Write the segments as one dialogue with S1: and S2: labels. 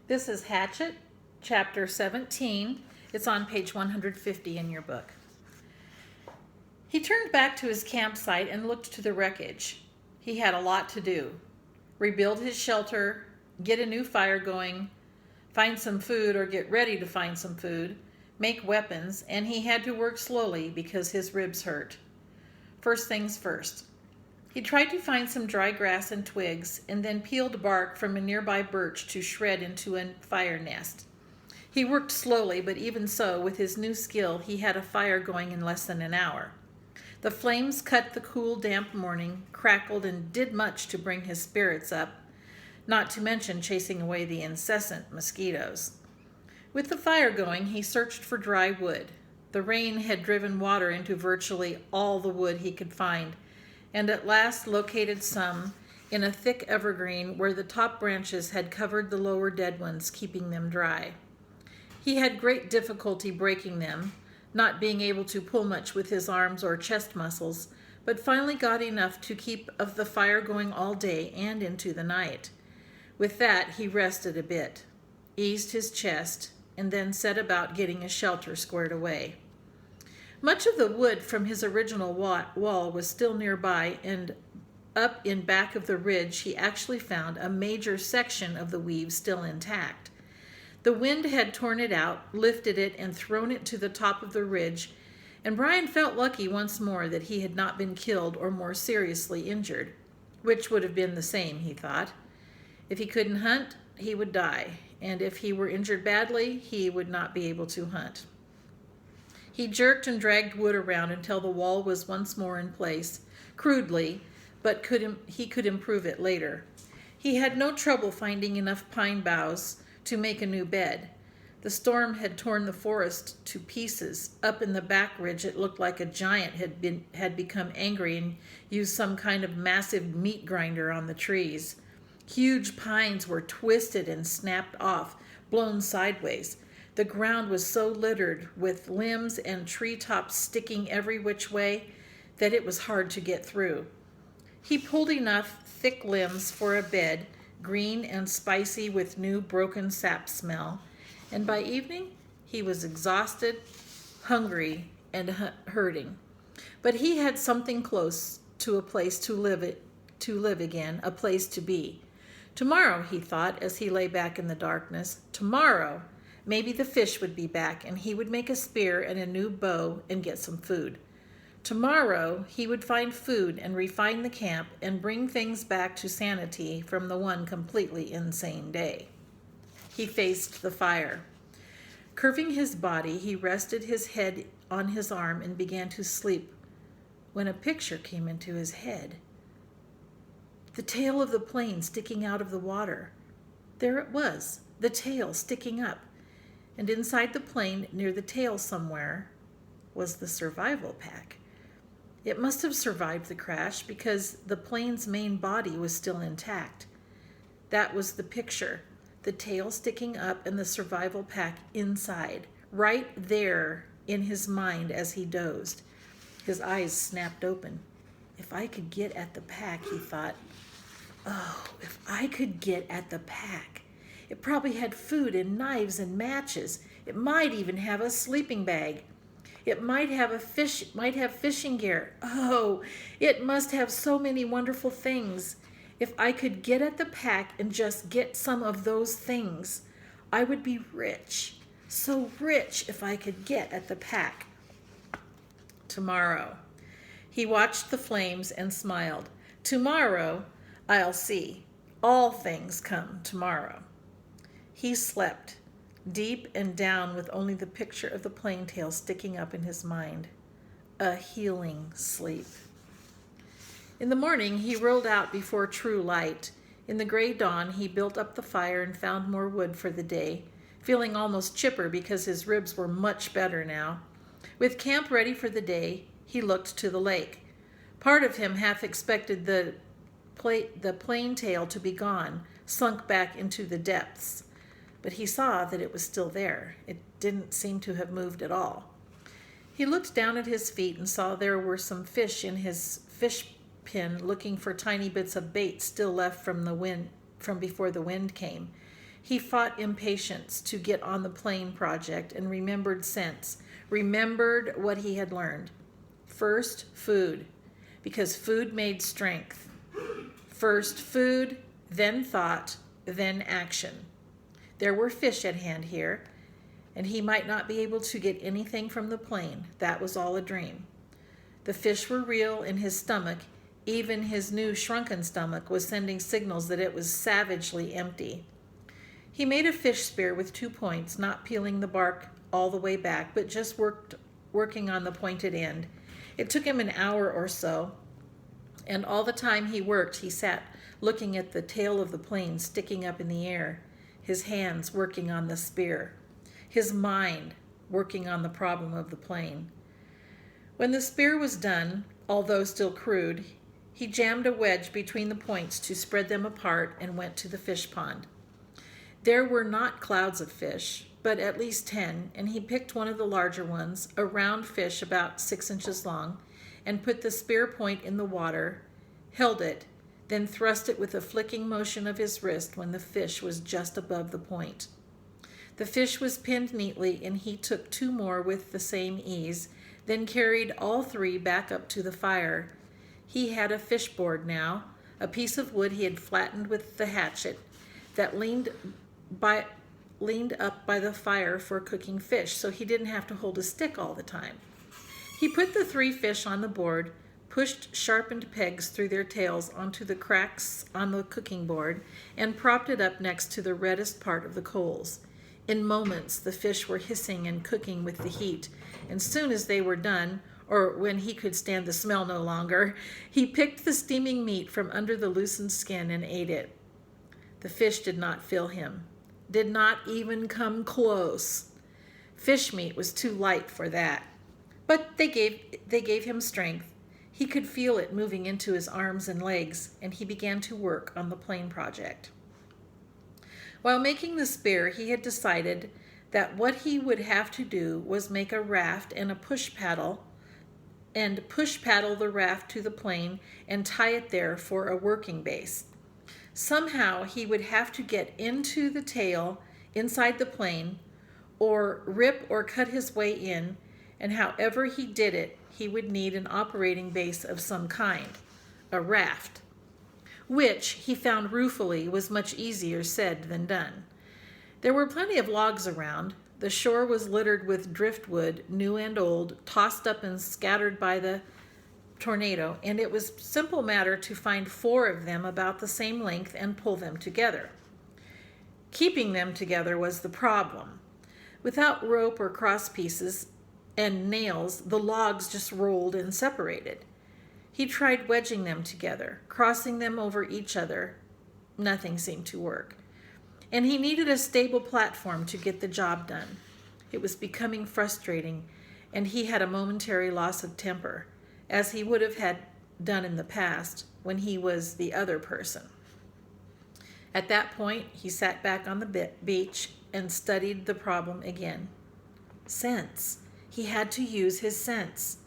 S1: This is Hatchet, chapter 17. It's on page 150 in your book. He turned back to his campsite and looked to the wreckage. He had a lot to do. Rebuild his shelter, get a new fire going, find some food or get ready to find some food, make weapons, and he had to work slowly because his ribs hurt. First things first. He tried to find some dry grass and twigs and then peeled bark from a nearby birch to shred into a fire nest. He worked slowly, but even so, with his new skill, he had a fire going in less than an hour. The flames cut the cool, damp morning, crackled, and did much to bring his spirits up, not to mention chasing away the incessant mosquitoes. With the fire going, he searched for dry wood. The rain had driven water into virtually all the wood he could find, and at last located some in a thick evergreen where the top branches had covered the lower dead ones, keeping them dry. He had great difficulty breaking them, not being able to pull much with his arms or chest muscles, but finally got enough to keep of the fire going all day and into the night. With that, he rested a bit, eased his chest, and then set about getting a shelter squared away. Much of the wood from his original wall was still nearby, and up in back of the ridge he actually found a major section of the weave still intact. The wind had torn it out, lifted it, and thrown it to the top of the ridge, and Brian felt lucky once more that he had not been killed or more seriously injured, which would have been the same, he thought. If he couldn't hunt, he would die, and if he were injured badly, he would not be able to hunt. He jerked and dragged wood around until the wall was once more in place, crudely, but he could improve it later. He had no trouble finding enough pine boughs to make a new bed. The storm had torn the forest to pieces. Up in the back ridge, it looked like a giant had become angry and used some kind of massive meat grinder on the trees. Huge pines were twisted and snapped off, blown sideways. The ground was so littered with limbs and treetops sticking every which way that it was hard to get through. He pulled enough thick limbs for a bed, green and spicy with new broken sap smell, and by evening he was exhausted, hungry, and hurting. But he had something close to a place to live again, a place to be. Tomorrow, he thought as he lay back in the darkness, tomorrow, maybe the fish would be back and he would make a spear and a new bow and get some food. Tomorrow, he would find food and refine the camp and bring things back to sanity from the one completely insane day. He faced the fire. Curving his body, he rested his head on his arm and began to sleep when a picture came into his head. The tail of the plane sticking out of the water. There it was, the tail sticking up. And inside the plane, near the tail somewhere, was the survival pack. It must have survived the crash because the plane's main body was still intact. That was the picture, the tail sticking up and the survival pack inside, right there in his mind as he dozed. His eyes snapped open. If I could get at the pack, he thought. Oh, if I could get at the pack. It probably had food and knives and matches. It might even have a sleeping bag. It might have fishing gear. Oh, it must have so many wonderful things. If I could get at the pack and just get some of those things, I would be rich. So rich if I could get at the pack. Tomorrow. He watched the flames and smiled. Tomorrow, I'll see. All things come tomorrow. He slept, deep and down with only the picture of the plane tail sticking up in his mind. A healing sleep. In the morning, he rolled out before true light. In the gray dawn, he built up the fire and found more wood for the day, feeling almost chipper because his ribs were much better now. With camp ready for the day, he looked to the lake. Part of him half expected the plane tail to be gone, sunk back into the depths. But he saw that it was still there. It didn't seem to have moved at all. He looked down at his feet and saw there were some fish in his fish pin looking for tiny bits of bait still left from before the wind came. He fought impatience to get on the plane project and remembered sense, remembered what he had learned. First, food, because food made strength. First food, then thought, then action. There were fish at hand here, and he might not be able to get anything from the plane. That was all a dream. The fish were real in his stomach. Even his new shrunken stomach was sending signals that it was savagely empty. He made a fish spear with 2 points, not peeling the bark all the way back, but just working on the pointed end. It took him an hour or so, and all the time he worked, he sat looking at the tail of the plane sticking up in the air, his hands working on the spear, his mind working on the problem of the plane. When the spear was done, although still crude, he jammed a wedge between the points to spread them apart and went to the fish pond. There were not clouds of fish, but at least 10, and he picked one of the larger ones, a round fish about 6 inches long, and put the spear point in the water, held it, then thrust it with a flicking motion of his wrist when the fish was just above the point. The fish was pinned neatly, and he took 2 more with the same ease, then carried all 3 back up to the fire. He had a fish board now, a piece of wood he had flattened with the hatchet, that leaned up by the fire for cooking fish, so he didn't have to hold a stick all the time. He put the 3 fish on the board, pushed sharpened pegs through their tails onto the cracks on the cooking board, and propped it up next to the reddest part of the coals. In moments, the fish were hissing and cooking with the heat, and soon as they were done, or when he could stand the smell no longer, he picked the steaming meat from under the loosened skin and ate it. The fish did not fill him, did not even come close. Fish meat was too light for that. But they gave him strength. He could feel it moving into his arms and legs, and he began to work on the plane project. While making the spear, he had decided that what he would have to do was make a raft and push paddle the raft to the plane and tie it there for a working base. Somehow he would have to get into the tail inside the plane, or rip or cut his way in, and however he did it, he would need an operating base of some kind, a raft, which he found ruefully was much easier said than done. There were plenty of logs around. The shore was littered with driftwood, new and old, tossed up and scattered by the tornado, and it was a simple matter to find 4 of them about the same length and pull them together. Keeping them together was the problem. Without rope or cross pieces and nails, the logs just rolled and separated. He tried wedging them together, crossing them over each other. Nothing seemed to work. And he needed a stable platform to get the job done. It was becoming frustrating, and he had a momentary loss of temper, as he would have had done in the past when he was the other person. At that point, he sat back on the beach and studied the problem again. Sense. He had to use his sense.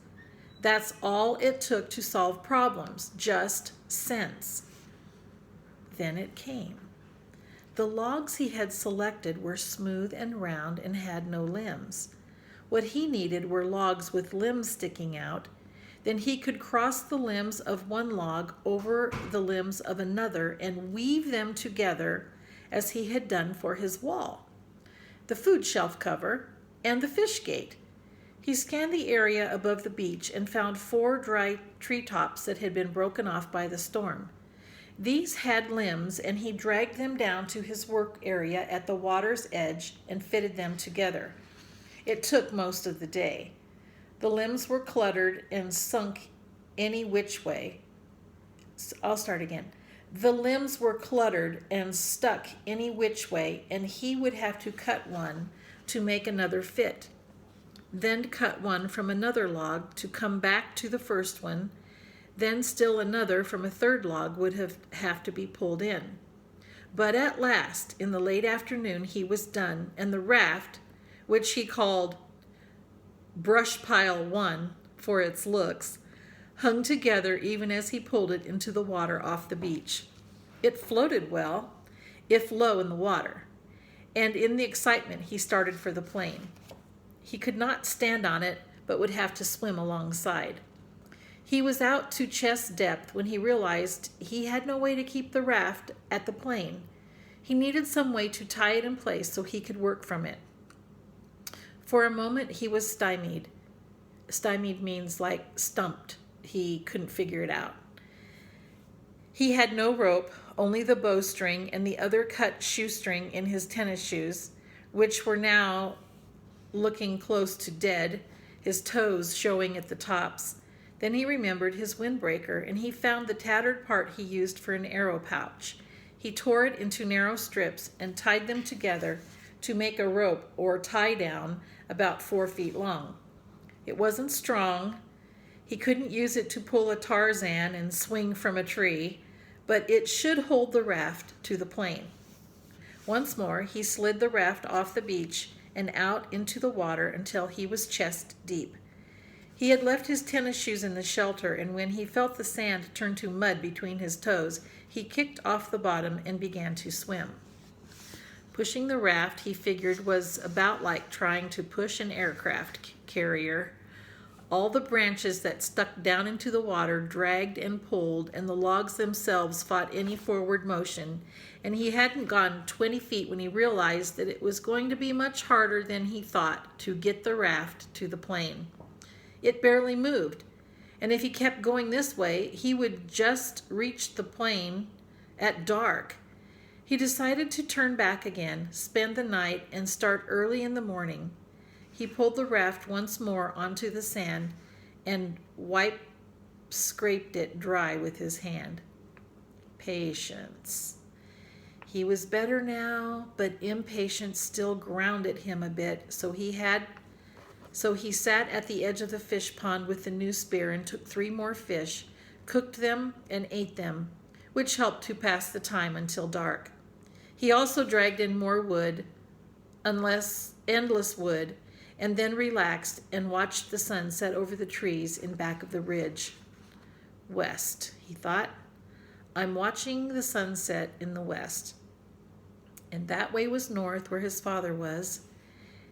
S1: That's all it took to solve problems, just sense. Then it came. The logs he had selected were smooth and round and had no limbs. What he needed were logs with limbs sticking out. Then he could cross the limbs of one log over the limbs of another and weave them together as he had done for his wall, the food shelf cover, and the fish gate. He scanned the area above the beach and found 4 dry treetops that had been broken off by the storm. These had limbs, and he dragged them down to his work area at the water's edge and fitted them together. It took most of the day. The limbs were cluttered and sunk any which way. I'll start again. The limbs were cluttered and stuck any which way, and he would have to cut one to make another fit. Then cut one from another log to come back to the first one. Then still another from a third log would have to be pulled in. But at last, in the late afternoon, he was done, and the raft, which he called Brush Pile 1 for its looks, hung together even as he pulled it into the water off the beach. It floated well, if low in the water. and in the excitement he started for the plane. He could not stand on it, but would have to swim alongside. He was out to chest depth when he realized he had no way to keep the raft at the plane. He needed some way to tie it in place so he could work from it. For a moment he was stymied. Stymied means like stumped. He couldn't figure it out. He had no rope, only the bowstring and the other cut shoestring in his tennis shoes, which were now looking close to dead, his toes showing at the tops. Then he remembered his windbreaker, and he found the tattered part he used for an arrow pouch. He tore it into narrow strips and tied them together to make a rope or tie down about 4 feet long. It wasn't strong. He couldn't use it to pull a Tarzan and swing from a tree, but it should hold the raft to the plane. Once more, he slid the raft off the beach and out into the water until he was chest deep. He had left his tennis shoes in the shelter, and when he felt the sand turn to mud between his toes, he kicked off the bottom and began to swim. Pushing the raft, he figured, was about like trying to push an aircraft carrier. All the branches that stuck down into the water dragged and pulled, and the logs themselves fought any forward motion, and he hadn't gone 20 feet when he realized that it was going to be much harder than he thought to get the raft to the plane. It barely moved, and if he kept going this way, he would just reach the plane at dark. He decided to turn back again, spend the night, and start early in the morning. He pulled the raft once more onto the sand and scraped it dry with his hand. Patience. He was better now, but impatience still grounded him a bit, so he sat at the edge of the fish pond with the new spear and took 3 more fish, cooked them, and ate them, which helped to pass the time until dark. He also dragged in more wood, endless wood, and then relaxed and watched the sun set over the trees in back of the ridge. West, he thought. I'm watching the sunset in the west. And that way was north, where his father was,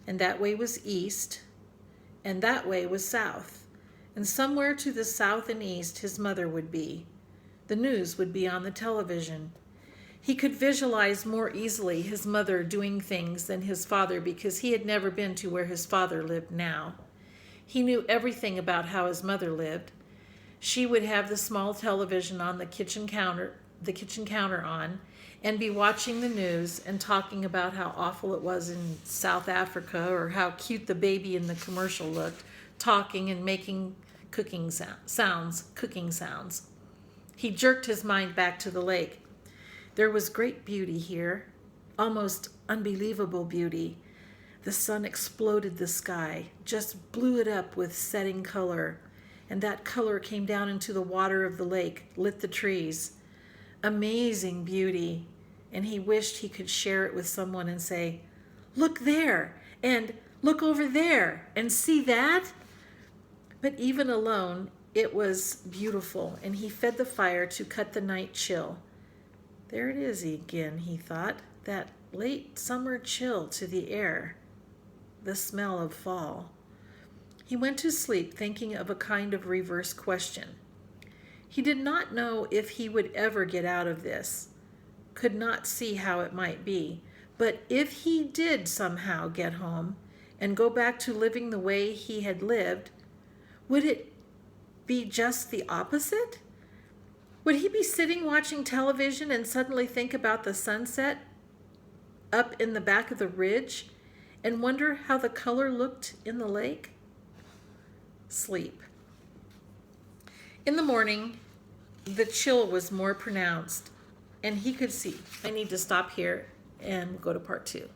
S1: and that way was east, and that way was south, and somewhere to the south and east his mother would be. The news would be on the television. He could visualize more easily his mother doing things than his father because he had never been to where his father lived now. He knew everything about how his mother lived. She would have the small television on the kitchen counter on, and be watching the news and talking about how awful it was in South Africa or how cute the baby in the commercial looked, talking and making cooking sounds. He jerked his mind back to the lake. There was great beauty here, almost unbelievable beauty. The sun exploded the sky, just blew it up with setting color, and that color came down into the water of the lake, lit the trees. Amazing beauty, and he wished he could share it with someone and say, "Look there, and look over there, and see that?" But even alone, it was beautiful, and he fed the fire to cut the night chill. There it is again, he thought, that late summer chill to the air, the smell of fall. He went to sleep thinking of a kind of reverse question. He did not know if he would ever get out of this, could not see how it might be, but if he did somehow get home and go back to living the way he had lived, would it be just the opposite? Would he be sitting watching television and suddenly think about the sunset up in the back of the ridge and wonder how the color looked in the lake? Sleep. In the morning, the chill was more pronounced, and he could see. I need to stop here and go to part 2.